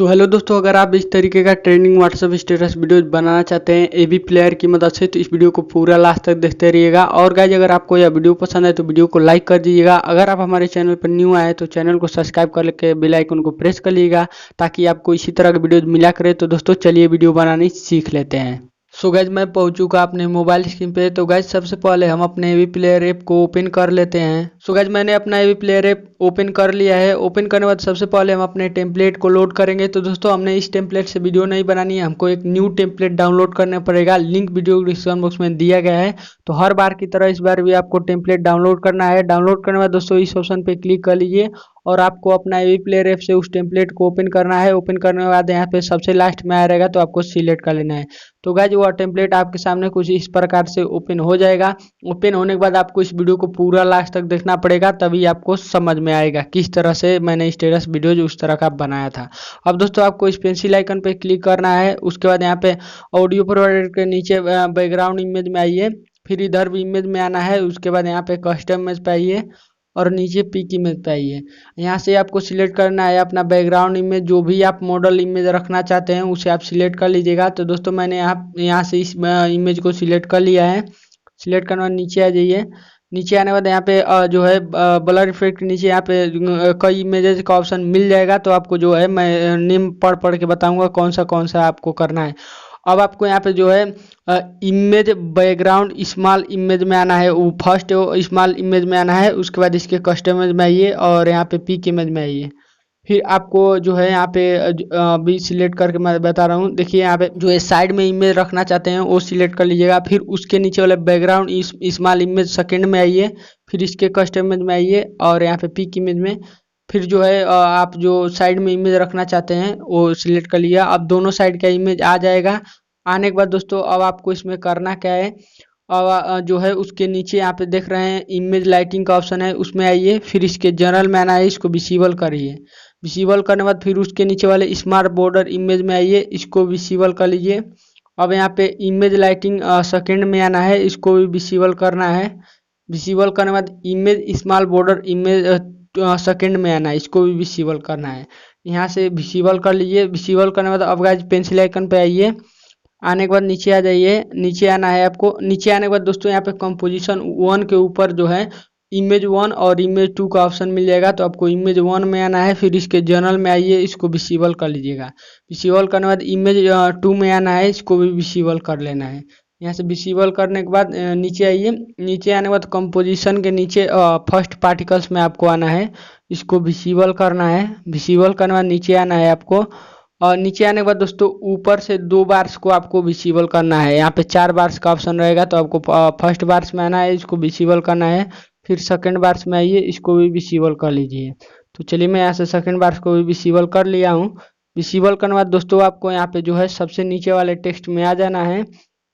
So hello दोस्तों, अगर आप इस तरीके का ट्रेंडिंग व्हाट्सएप स्टेटस वीडियो बनाना चाहते हैं एवी प्लेयर की मदद से, तो इस वीडियो को पूरा लास्ट तक देखते रहिएगा। और गाइज, अगर आपको यह वीडियो पसंद है तो वीडियो को लाइक कर दीजिएगा। अगर आप हमारे चैनल पर न्यू आए तो चैनल को सब्सक्राइब करके बेल आइकन को प्रेस कर लीजिएगा, ताकि आपको इसी तरह की वीडियो मिला करे। तो दोस्तों चलिए वीडियो बनानी सीख लेते हैं। सो गाइज, मैं पहुंच चुका अपने मोबाइल स्क्रीन पे। तो गाइज, सबसे पहले हम अपने एवी प्लेयर ऐप को ओपन कर लेते हैं। सो गाइज, मैंने अपना एवी प्लेयर ऐप ओपन कर लिया है। ओपन करने के बाद सबसे पहले हम अपने टेम्पलेट को लोड करेंगे। तो दोस्तों, हमने इस टेम्पलेट से वीडियो नहीं बनानी है, हमको एक न्यू टेम्पलेट डाउनलोड करना पड़ेगा। लिंक वीडियो डिस्क्रिप्शन बॉक्स में दिया गया है। तो हर बार की तरह इस बार भी आपको टेम्पलेट डाउनलोड करना है। डाउनलोड करने के बाद दोस्तों इस ऑप्शन पे क्लिक कर लीजिए और आपको अपना एवी प्लेयर ऐप से उस टेम्पलेट को ओपन करना है। ओपन करने के बाद यहाँ पे सबसे लास्ट में आया रहेगा, तो आपको सिलेक्ट कर लेना है। तो गाइज, वो टेम्पलेट आपके सामने कुछ इस प्रकार से ओपन हो जाएगा। ओपन होने के बाद आपको इस वीडियो को पूरा लास्ट तक देखना पड़ेगा, तभी आपको समझ में आएगा किस तरह से मैंने स्टेटस वीडियो उस तरह का बनाया था। अब दोस्तों, आपको इस पेंसिल आइकन पे क्लिक करना है। उसके बाद यहाँ पे ऑडियो प्रोवाइडर के नीचे बैकग्राउंड इमेज में आइए, फिर इधर भी इमेज में आना है। उसके बाद यहाँ पे कस्टम इमेज पे आइए और नीचे पिक इमेज पे आइए। यहाँ से आपको सिलेक्ट करना है अपना बैकग्राउंड इमेज, जो भी आप मॉडल इमेज रखना चाहते हैं उसे आप सिलेक्ट कर लीजिएगा। तो दोस्तों, मैंने यहाँ से इस इमेज को सिलेक्ट कर लिया है। सिलेक्ट करने के बाद नीचे आ जाइए। नीचे आने के बाद यहाँ पे जो है ब्लर इफेक्ट के नीचे यहाँ पे कई इमेजेस का ऑप्शन मिल जाएगा। तो आपको जो है मैं नेम पढ़ पढ़ के बताऊंगा कौन सा आपको करना है। अब आपको यहाँ पे जो है इमेज बैकग्राउंड स्मॉल इमेज में आना है। वो फर्स्ट स्मॉल इमेज में आना है। उसके बाद इसके कस्टम इमेज में आइए और यहाँ पे पिक इमेज में आइए। फिर आपको जो है यहाँ पे अभी सिलेक्ट करके मैं बता रहा हूँ। देखिए, यहाँ पे जो है साइड में इमेज रखना चाहते हैं वो सिलेक्ट कर लीजिएगा। फिर उसके नीचे वाले बैकग्राउंड स्मॉल इमेज सेकंड में आइए। फिर इसके कस्टम इमेज में आइए और यहाँ पे पिक इमेज में। फिर जो है आप जो साइड में इमेज रखना चाहते हैं वो सिलेक्ट कर लिया। अब दोनों साइड का इमेज आ जाएगा। आने के बाद दोस्तों, अब आपको इसमें करना क्या है, अब जो है उसके नीचे यहाँ पे देख रहे हैं इमेज लाइटिंग का ऑप्शन है, उसमें आइए। फिर इसके जनरल में आना है, इसको विजिबल करिए। विजिबल करने के बाद फिर उसके नीचे वाले स्मार्ट बॉर्डर इमेज में आइए, इसको विजिबल कर लीजिए। अब यहाँ पे इमेज लाइटिंग सेकंड में आना है, इसको भी विजिबल करना है। विजिबल करने के बाद image small border image second में आना है, इसको भी विजिबल करना है। यहाँ से विजिबल कर लीजिए। विजिबल करने के बाद अब गाइस पेंसिल आइकन पे आइए। आने के बाद नीचे आ जाइए। नीचे आना है आपको। नीचे आने के बाद दोस्तों यहाँ पे कंपोजिशन 1 के ऊपर जो है इमेज 1 और इमेज 2 का ऑप्शन मिल जाएगा। तो आपको इमेज 1 में आना है। फिर इसके जनरल में आइए, इसको विजिबल कर लीजिएगा। विजिबल करने के बाद इमेज 2 में आना है, इसको भी विजिबल कर लेना है। यहाँ से विजिबल करने के बाद नीचे आइए। नीचे आने के बाद कंपोजिशन के नीचे फर्स्ट पार्टिकल्स में आपको आना है, इसको विजिबल करना है। विजिबल करने के बाद नीचे आना है आपको। और नीचे आने के बाद दोस्तों ऊपर से 2 बार्स को आपको विजिबल करना है। यहाँ पे 4 बार्स का ऑप्शन रहेगा, तो आपको फर्स्ट बार्स में आना है, इसको विजिबल करना है। फिर सेकंड बार्स में आइए, इसको भी विजिबल कर लीजिए। तो चलिए, मैं यहाँ से सेकंड बार्स को भी विजिबल कर लिया हूँ। विजिबल करने के बाद दोस्तों आपको यहाँ पे जो है सबसे नीचे वाले टेक्स्ट में आ जाना है।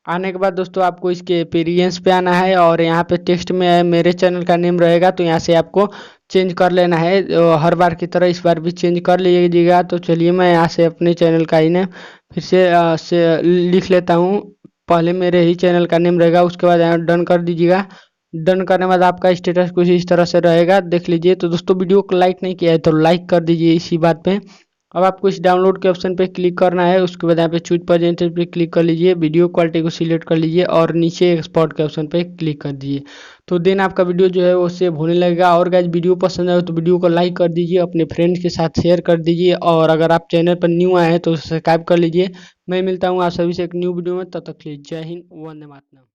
आने के बाद दोस्तों आपको इसके अपीयरेंस पे आना है और यहाँ पे टेक्स्ट में मेरे चैनल का नेम रहेगा, तो यहाँ से आपको चेंज कर लेना है। हर बार की तरह इस बार भी चेंज कर लीजिएगा। तो चलिए, मैं यहाँ से अपने चैनल का ही नेम फिर से लिख लेता हूँ। पहले मेरे ही चैनल का नेम रहेगा, उसके बाद यहाँ डन कर दीजिएगा। डन करने के बाद आपका स्टेटस कुछ इस तरह से रहेगा, देख लीजिए। तो दोस्तों, वीडियो को लाइक नहीं किया है तो लाइक कर दीजिए इसी बात पे। अब आपको इस डाउनलोड के ऑप्शन पे क्लिक करना है। उसके बाद यहाँ पे चूज परसेंटेज पे क्लिक कर लीजिए, वीडियो क्वालिटी को सिलेक्ट कर लीजिए और नीचे एक्सपोर्ट के ऑप्शन पे क्लिक कर दीजिए। तो देन आपका वीडियो जो है वो सेव होने लगेगा। और गाइस, वीडियो पसंद आए तो वीडियो को लाइक कर दीजिए, अपने फ्रेंड्स के साथ शेयर कर दीजिए। और अगर आप चैनल पर न्यू आए हैं तो सब्सक्राइब कर लीजिए। मैं मिलता हूँ आप सभी से एक न्यू वीडियो में, तब तक के लिए जय हिंद, वंदे मातरम।